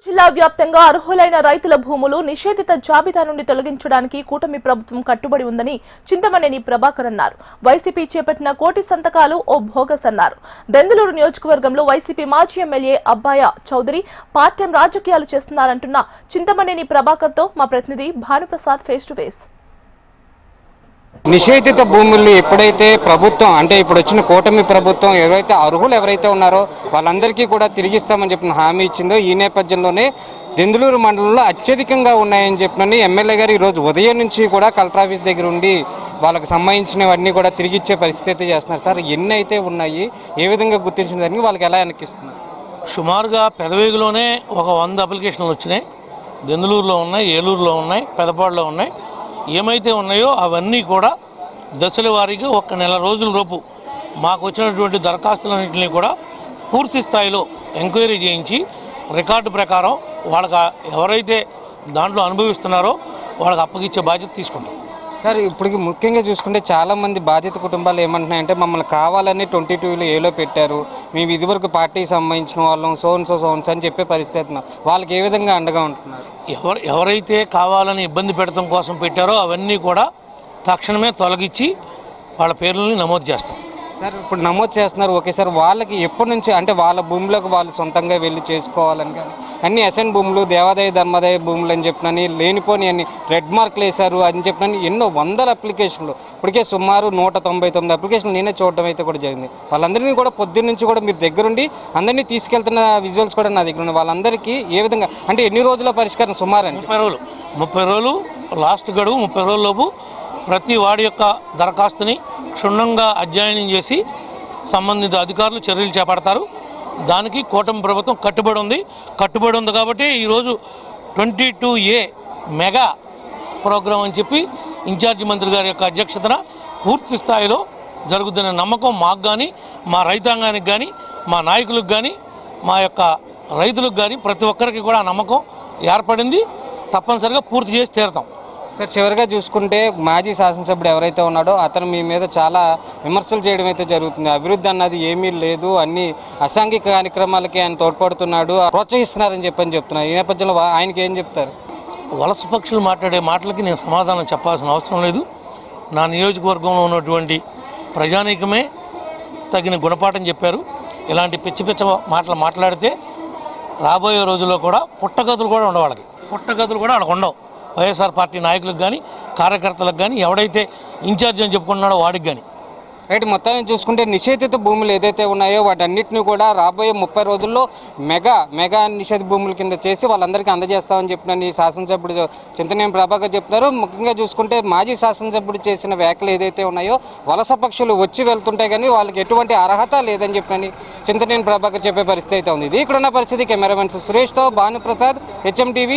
జిల్లా వ్యాప్తంగా అర్హులైన రైతుల భూములు నిషేధిత జాబితా నుండి తొలగించడానికి కూటమి ప్రభుత్వం కట్టుబడి ఉందని చింతమనేని ప్రభాకర్ అన్నారు. వైసీపీ చేపట్టిన కోటి సంతకాలు ఓ భోగస్ అన్నారు. దెందులూరు నియోజకవర్గంలో వైసీపీ మాజీ ఎమ్మెల్యే అబ్బాయ చౌదరి పార్ట్ టైం రాజకీయాలు చేస్తున్నారంటున్న చింతమనేని ప్రభాకర్ తో మా ప్రతినిధి భానుప్రసాద్ ఫేస్ టు ఫేస్. నిషేధిత భూముల్ని ఎప్పుడైతే ప్రభుత్వం అంటే ఇప్పుడు వచ్చిన కూటమి ప్రభుత్వం ఎవరైతే ఉన్నారో వాళ్ళందరికీ కూడా తిరిగిస్తామని చెప్పిన హామీ ఇచ్చిందో ఈ నేపథ్యంలోనే దెందులూరు మండలంలో అత్యధికంగా ఉన్నాయని చెప్పినని ఎమ్మెల్యే గారు ఈరోజు ఉదయం నుంచి కూడా కలెక్టర్ ఆఫీస్ దగ్గర ఉండి వాళ్ళకి సంబంధించినవన్నీ కూడా తిరిగిచ్చే పరిస్థితి అయితే చేస్తున్నారు. సార్ ఎన్ని అయితే ఉన్నాయి, ఏ విధంగా గుర్తించిన దానికి వాళ్ళకి ఎలా వెనక్కిస్తున్నారు? సుమారుగా పెదవేగులోనే ఒక 100 అప్లికేషన్లు వచ్చినాయి. దెందులూరులో ఉన్నాయి, ఏలూరులో ఉన్నాయి, పెదపాడులో ఉన్నాయి. ఏమైతే ఉన్నాయో అవన్నీ కూడా దశల వారీగా 1 నెల రోజుల లోపు మాకు వచ్చినటువంటి దరఖాస్తులన్నింటినీ కూడా పూర్తి స్థాయిలో ఎంక్వైరీ చేయించి రికార్డు ప్రకారం వాళ్ళకి ఎవరైతే దాంట్లో అనుభవిస్తున్నారో వాళ్ళకి అప్పగిచ్చే బాధ్యత తీసుకుంటాం. సార్ ఇప్పటికి ముఖ్యంగా చూసుకుంటే చాలామంది బాధిత కుటుంబాలు ఏమంటున్నాయంటే మమ్మల్ని కావాలని 22లో ఏలో పెట్టారు, మేము ఇదివరకు పార్టీకి సంబంధించిన వాళ్ళం సోన్స్ అని చెప్పే పరిస్థితి, వాళ్ళకి ఏ విధంగా అండగా ఉంటున్నారు? ఎవరైతే కావాలని ఇబ్బంది పెట్టడం కోసం పెట్టారో అవన్నీ కూడా తక్షణమే తొలగించి వాళ్ళ పేర్లని నమోదు చేస్తాం. సార్ ఇప్పుడు నమోదు చేస్తున్నారు, ఓకే సార్. వాళ్ళకి ఎప్పటి నుంచి అంటే వాళ్ళ భూములకు వాళ్ళు సొంతంగా వెళ్ళి చేసుకోవాలని కానీ అన్ని అసెంట్ భూములు, దేవాదాయ ధర్మాదాయ భూములు అని చెప్పినని లేనిపోని అన్ని రెడ్ మార్కులు వేశారు అని చెప్పినని ఎన్నో వందల అప్లికేషన్లు, ఇప్పటికే సుమారు 199 అప్లికేషన్లు నేనే చూడటం అయితే కూడా జరిగింది. వాళ్ళందరినీ కూడా పొద్దున్న నుంచి కూడా మీరు దగ్గరుండి అందరినీ తీసుకెళ్తున్న విజువల్స్ కూడా నా దగ్గర ఉన్నాయి. వాళ్ళందరికీ ఏ విధంగా అంటే ఎన్ని రోజుల పరిష్కారం సుమారు అంటే 30 రోజులు లాస్ట్ గడువు. 30 రోజులలోపు ప్రతి వాడి యొక్క దరఖాస్తుని క్షుణ్ణంగా అధ్యయనం చేసి సంబంధిత అధికారులు చర్యలు చేపడతారు. దానికి కూటమి ప్రభుత్వం కట్టుబడి ఉంది కాబట్టి ఈరోజు 22A మెగా ప్రోగ్రాం అని చెప్పి ఇన్ఛార్జి మంత్రి గారి యొక్క అధ్యక్షతన పూర్తి స్థాయిలో జరుగుతున్న నమ్మకం మాకు కానీ, మా రైతాంగానికి కానీ, మా నాయకులకు కానీ, మా యొక్క రైతులకు కానీ ప్రతి ఒక్కరికి కూడా ఆ నమ్మకం ఏర్పడింది. తప్పనిసరిగా పూర్తి చేసి తీరుతాం. సార్ చివరిగా చూసుకుంటే మాజీ శాసనసభ్యుడు ఎవరైతే ఉన్నాడో అతను మీ మీద చాలా విమర్శలు చేయడం అయితే జరుగుతుంది. అభివృద్ధి అన్నది ఏమీ లేదు, అన్ని అసాంఘిక కార్యక్రమాలకి ఆయన తోడ్పడుతున్నాడు, ప్రోత్సహిస్తున్నారని చెప్తున్నారు. ఈ నేపథ్యంలో ఆయనకి ఏం చెప్తారు? వలస పక్షులు మాట్లాడే మాటలకి నేను సమాధానం చెప్పాల్సిన అవసరం లేదు. నా నియోజకవర్గంలో ఉన్నటువంటి ప్రజానీకమే తగిన గుణపాఠం చెప్పారు. ఇలాంటి పిచ్చ మాటలు మాట్లాడితే రాబోయే రోజుల్లో కూడా పుట్టగతులు కూడా ఉండవు, వాళ్ళకి ఉండవు. వైఎస్ఆర్ పార్టీ నాయకులకు కానీ, కార్యకర్తలకు కానీ, ఎవడైతే ఇన్ఛార్జ్ అని చెప్పుకుంటున్నాడో వాడికి కానీ. రైట్, మొత్తాన్ని చూసుకుంటే నిషేధిత భూములు ఏదైతే ఉన్నాయో వాటన్నిటిని కూడా రాబోయే 30 రోజుల్లో మెగా నిషేధ భూముల కింద చేసి వాళ్ళందరికీ అందజేస్తామని చెప్పిన శాసనసభ్యుడు చింతనేని ప్రభాకర్ చెప్తున్నారు. ముఖ్యంగా చూసుకుంటే మాజీ శాసనసభ్యుడు చేసిన వ్యాఖ్యలు ఏదైతే ఉన్నాయో వలస పక్షులు వచ్చి వెళ్తుంటే కానీ వాళ్ళకి ఎటువంటి అర్హత లేదని చెప్పినని చింతనేని ప్రభాకర్ చెప్పే పరిస్థితి అయితే ఉంది. ఇది ఇక్కడున్న పరిస్థితి. కెమెరామెన్ సురేష్తో భానుప్రసాద్, HM TV.